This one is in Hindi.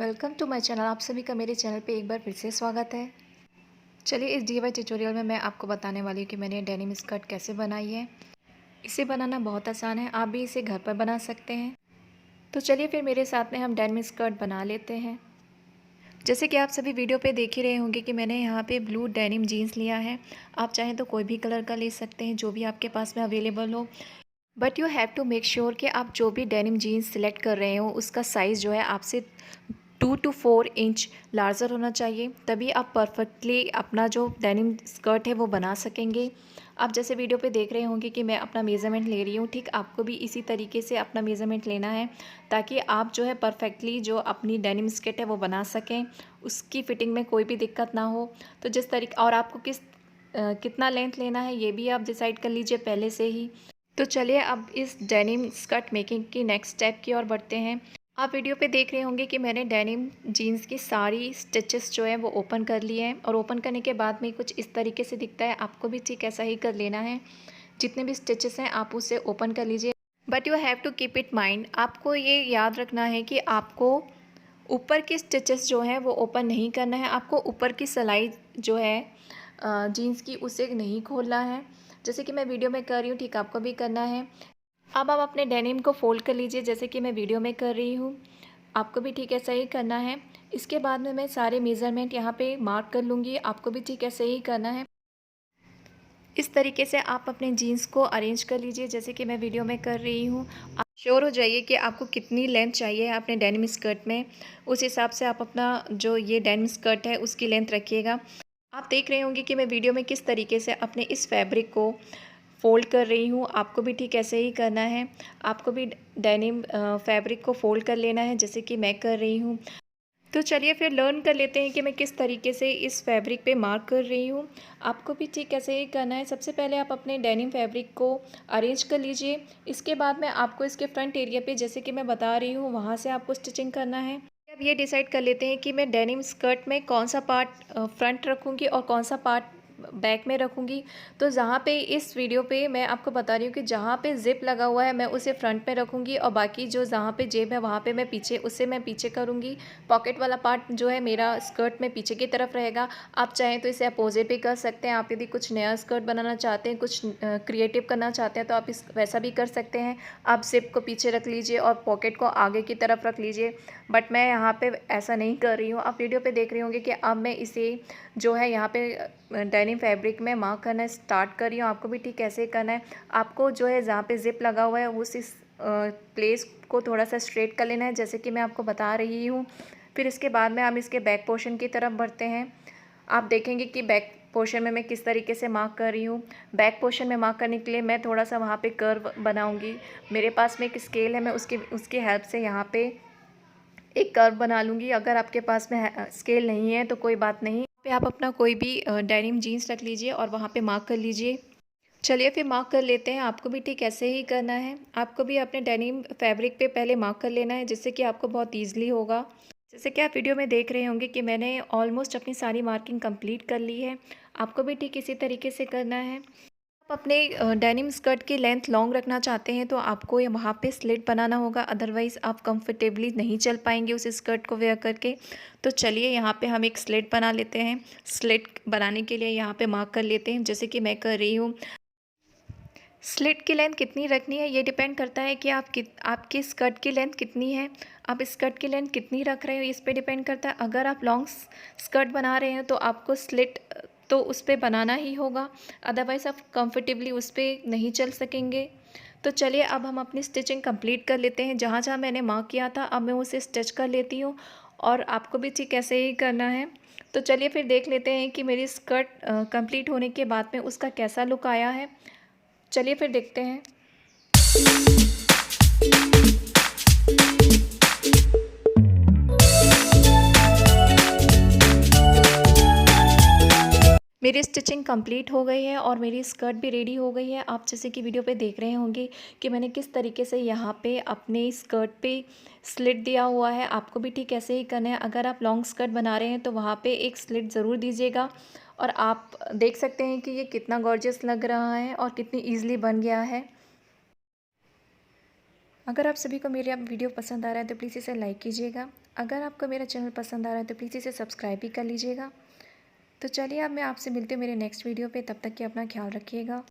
Welcome to my channel. आप सभी का मेरे चैनल पे एक बार फिर से स्वागत है। चलिए इस DIY ट्यूटोरियल में मैं आपको बताने वाली हूँ कि मैंने डेनिम स्कर्ट कैसे बनाई है। इसे बनाना बहुत आसान है, आप भी इसे घर पर बना सकते हैं। तो चलिए फिर मेरे साथ में हम डेनिम स्कर्ट बना लेते हैं। जैसे कि आप सभी वीडियो पे देख ही रहे होंगे कि मैंने यहाँ पे ब्लू डेनिम जीन्स लिया है। आप चाहें तो कोई भी कलर का ले सकते हैं, जो भी आपके पास में अवेलेबल हो। But you have to make sure कि आप जो भी डेनिम जीन्स सिलेक्ट कर रहे हो उसका साइज़ जो है आपसे 2 to 4 इंच लार्जर होना चाहिए, तभी आप परफेक्टली अपना जो डेनिम स्कर्ट है वो बना सकेंगे। आप जैसे वीडियो पे देख रहे होंगे कि मैं अपना मेज़रमेंट ले रही हूँ, ठीक आपको भी इसी तरीके से अपना मेज़रमेंट लेना है ताकि आप जो है परफेक्टली जो अपनी डेनिम स्कर्ट है वो बना सकें, उसकी फ़िटिंग में कोई भी दिक्कत ना हो। तो जिस तरीके और आपको कितना लेंथ लेना है ये भी आप डिसाइड कर लीजिए पहले से ही। तो चलिए अब इस डेनिम स्कर्ट मेकिंग की नेक्स्ट स्टेप की ओर बढ़ते हैं। आप वीडियो पे देख रहे होंगे कि मैंने डेनिम जीन्स की सारी स्टिचेस जो है वो ओपन कर लिए हैं और ओपन करने के बाद में कुछ इस तरीके से दिखता है। आपको भी ठीक ऐसा ही कर लेना है। जितने भी स्टिचेस हैं आप उसे ओपन कर लीजिए। But you have to keep it mind, आपको ये याद रखना है कि आपको ऊपर की स्टिचेस जो है वो ओपन नहीं करना है। आपको ऊपर की सिलाई जो है जीन्स की उसे नहीं खोलना है। जैसे कि मैं वीडियो में कर रही हूँ, ठीक आपको भी करना है। अब आप अपने डेनिम को फोल्ड कर लीजिए जैसे कि मैं वीडियो में कर रही हूँ। आपको भी ठीक ऐसा ही करना है। इसके बाद में मैं सारे मेज़रमेंट यहाँ पे मार्क कर लूँगी, आपको भी ठीक ऐसे ही करना है। इस तरीके से आप अपने जीन्स को अरेंज कर लीजिए जैसे कि मैं वीडियो में कर रही हूँ। आप श्योर हो जाइए कि आपको कितनी लेंथ चाहिए अपने डेनिम स्कर्ट में, उस हिसाब से आप अपना जो ये डेनिम स्कर्ट है उसकी लेंथ रखिएगा। आप देख रहे होंगे कि मैं वीडियो में किस तरीके से अपने इस फैब्रिक को फ़ोल्ड कर रही हूँ, आपको भी ठीक ऐसे ही करना है। आपको भी डेनिम फैब्रिक को फ़ोल्ड कर लेना है जैसे कि मैं कर रही हूँ। तो चलिए फिर लर्न कर लेते हैं कि मैं किस तरीके से इस फैब्रिक पे मार्क कर रही हूँ। आपको भी ठीक ऐसे ही करना है। सबसे पहले आप अपने डेनिम फैब्रिक को अरेंज कर लीजिए। इसके बाद में आपको इसके फ्रंट एरिया पे जैसे कि मैं बता रही हूँ वहाँ से आपको स्टिचिंग करना है। अब ये डिसाइड कर लेते हैं कि मैं डेनिम स्कर्ट में कौन सा पार्ट फ्रंट रखूँगी और कौन सा पार्ट बैक में रखूँगी। तो जहाँ पे इस वीडियो पे मैं आपको बता रही हूँ कि जहाँ पे ज़िप लगा हुआ है मैं उसे फ्रंट में रखूँगी और बाकी जो जहाँ पे जेब है वहाँ पे मैं पीछे करूँगी। पॉकेट वाला पार्ट जो है मेरा स्कर्ट में पीछे की तरफ रहेगा। आप चाहें तो इसे अपोजिट भी कर सकते हैं। आप यदि कुछ नया स्कर्ट बनाना चाहते हैं, कुछ क्रिएटिव करना चाहते हैं तो आप वैसा भी कर सकते हैं। आप ज़िप को पीछे रख लीजिए और पॉकेट को आगे की तरफ रख लीजिए। बट मैं यहाँ पे ऐसा नहीं कर रही हूँ। आप वीडियो पे देख रहे होंगे कि अब मैं इसे जो है यहाँ पे डेनिम फैब्रिक में मार्क करना स्टार्ट कर रही हूँ। आपको भी ठीक ऐसे ही करना है। आपको जो है जहाँ पे ज़िप लगा हुआ है उस प्लेस को थोड़ा सा स्ट्रेट कर लेना है जैसे कि मैं आपको बता रही हूँ। फिर इसके बाद में हम इसके बैक पोर्शन की तरफ बढ़ते हैं। आप देखेंगे कि बैक पोर्शन में मैं किस तरीके से मार्क कर रही हूँ। बैक पोर्शन में मार्क करने के लिए मैं थोड़ा सा वहाँ पे कर्व बनाऊँगी। मेरे पास में एक स्केल है, मैं उसकी हेल्प से यहाँ पे एक कर्व बना लूँगी। अगर आपके पास में स्केल नहीं है तो कोई बात नहीं, पे आप अपना कोई भी डेनिम जीन्स रख लीजिए और वहाँ पे मार्क कर लीजिए। चलिए फिर मार्क कर लेते हैं। आपको भी ठीक ऐसे ही करना है। आपको भी अपने डेनिम फैब्रिक पे पहले मार्क कर लेना है जिससे कि आपको बहुत ईजिली होगा। जैसे कि आप वीडियो में देख रहे होंगे कि मैंने ऑलमोस्ट अपनी सारी मार्किंग कंप्लीट कर ली है। आपको भी ठीक इसी तरीके से करना है। आप अपने डेनिम स्कर्ट की लेंथ लॉन्ग रखना चाहते हैं तो आपको वहाँ पे स्लिट बनाना होगा, अदरवाइज़ आप कंफर्टेबली नहीं चल पाएंगे उस स्कर्ट को वेयर करके। तो चलिए यहाँ पे हम एक स्लिट बना लेते हैं। स्लिट बनाने के लिए यहाँ पे मार्क कर लेते हैं जैसे कि मैं कर रही हूँ। स्लिट की लेंथ कितनी रखनी है ये डिपेंड करता है कि आपकी स्कर्ट की लेंथ कितनी है। आप स्कर्ट की लेंथ कितनी रख रहे हो इस पे डिपेंड करता है। अगर आप लॉन्ग स्कर्ट बना रहे हैं तो आपको स्लिट तो उस पर बनाना ही होगा, अदरवाइज़ आप कंफर्टेबली उस पर नहीं चल सकेंगे। तो चलिए अब हम अपनी स्टिचिंग कंप्लीट कर लेते हैं। जहाँ जहाँ मैंने मार्क किया था अब मैं उसे स्टिच कर लेती हूँ और आपको भी ठीक ऐसे ही करना है। तो चलिए फिर देख लेते हैं कि मेरी स्कर्ट कंप्लीट होने के बाद में उसका कैसा लुक आया है। चलिए फिर देखते हैं। मेरी स्टिचिंग कंप्लीट हो गई है और मेरी स्कर्ट भी रेडी हो गई है। आप जैसे कि वीडियो पे देख रहे होंगे कि मैंने किस तरीके से यहाँ पे अपने स्कर्ट पे स्लिट दिया हुआ है। आपको भी ठीक ऐसे ही करना है। अगर आप लॉन्ग स्कर्ट बना रहे हैं तो वहाँ पे एक स्लिट ज़रूर दीजिएगा। और आप देख सकते हैं कि ये कितना गॉर्जियस लग रहा है और कितनी ईजिली बन गया है। अगर आप सभी को मेरी वीडियो पसंद आ रहा है तो प्लीज़ इसे लाइक कीजिएगा। अगर आपको मेरा चैनल पसंद आ रहा है तो प्लीज़ इसे सब्सक्राइब भी कर लीजिएगा। तो चलिए अब मैं आपसे मिलती हूँ मेरे नेक्स्ट वीडियो पे, तब तक के अपना ख्याल रखिएगा।